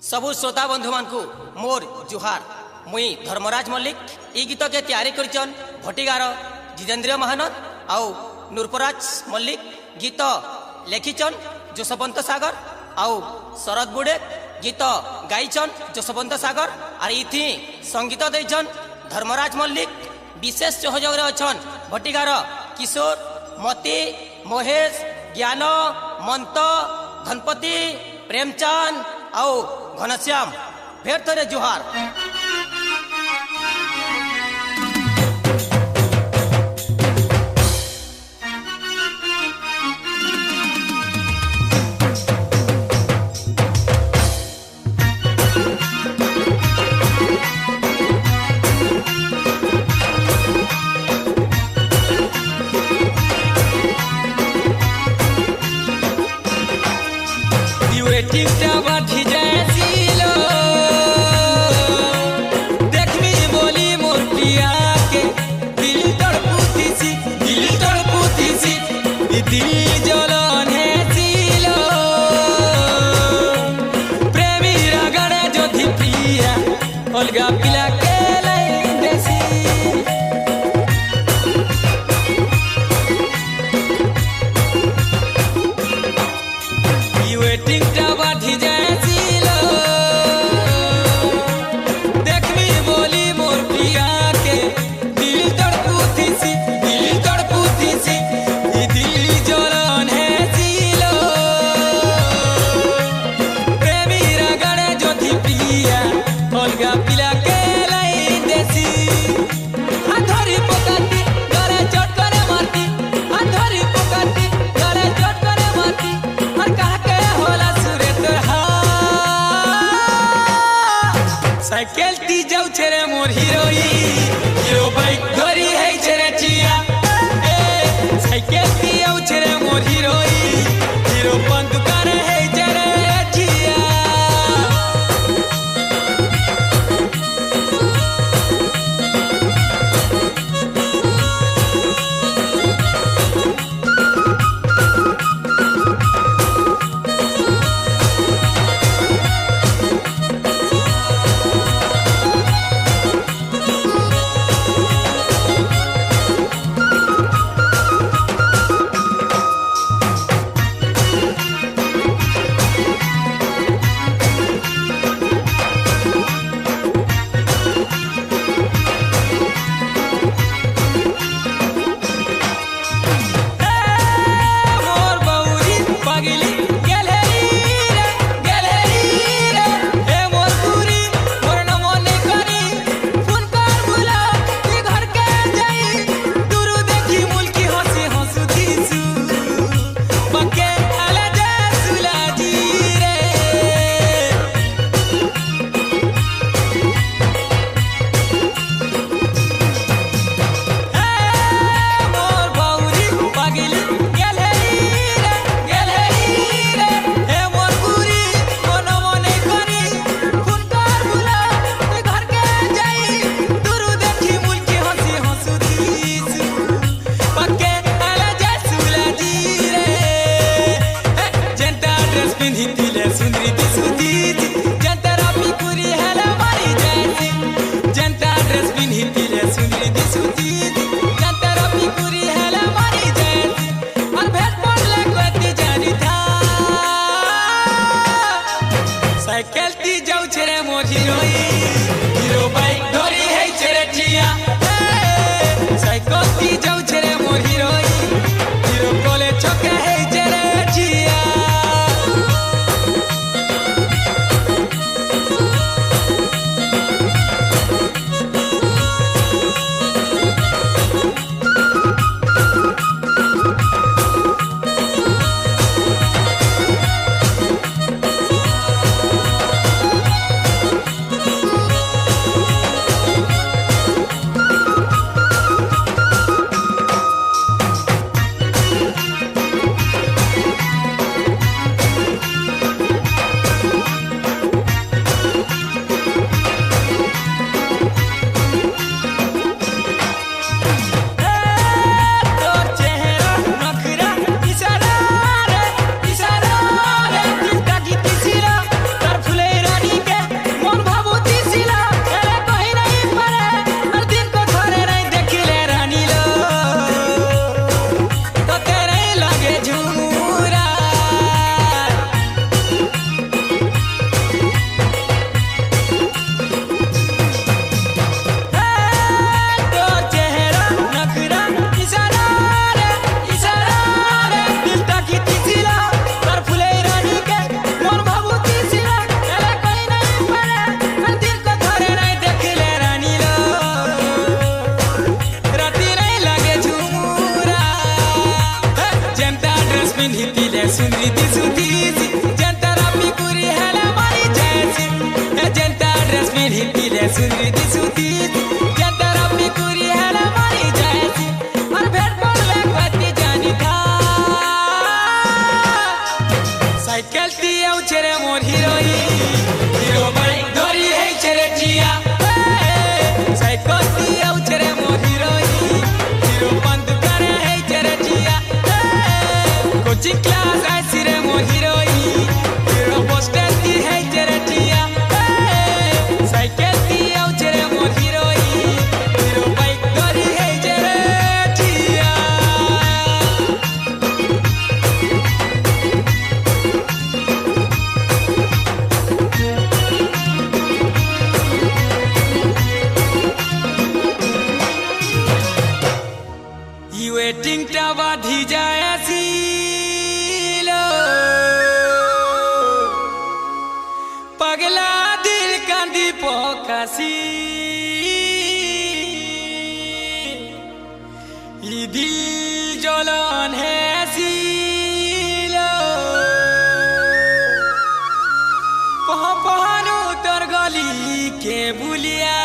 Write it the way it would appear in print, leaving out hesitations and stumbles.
सबु श्रोता बंधु मान को मोर जुहार। मुई धर्मराज मल्लिक ई गीत के तैयारी करचन भट्टिगार जितेंद्र महानंद आउ नूरपराज मल्लिक। गीत लेखिचन जसवंत सागर आउ शरद बुड़े। गीत गाइचन जसवंत सागर और इथि संगीत देचन धर्मराज मल्लिक। विशेष सहयोग अच्छन भट्टिगार किशोर, मती, महेश, ज्ञान, मंत, धनपति, प्रेमचंद आउ घनश्याम। फेर थोड़े जुहार। Olga Pila que la indeci You waiting to what he jaisilo Dekh me boli mor piya ke dil tadputi si ye dil jalan hai silo premi ragane jo thi priya Olga Pila के लाई देसी हाथरी पकाती गरे चोट करे मारती हाथरी पकाती गरे चोट करे मारती और कहा के होला सुरे तोर हा साइकिल ती जाऊ छरे मोर हीरो बाइक धरी है छरे चिया ए साइकिल ती जाऊ छरे मोर हीरो बंद करे है छरे चिया साइकिल जाऊ छरे मोर हीरो बाइक धरी है छरे चिया साइकिल जाऊ छरे मोर हीरो कोले छके है छरे चिया सुंदरी दिसुती जे तरफ भी कुरी हेला मारी जाएसी और भेट पड़ले कति जानी था साइकिल दिए उचरे मोर हीरो बाइक धरी है चरे चिया साइकिल दिए उचरे मोर हीरो बंद करे है चरे चिया कोचिंग क्लास ऐसी रे मोर हीरो पोस्टर दी है चरे चिया साइकिल दिए उचरे मोर हीरो बाइक धरी है चरे चिया वेटिंग टावा धी जाए सीलो पगला दिल कांदी पोकासी ई दिल जलन है सीलो पहानो तर गली के बुलिया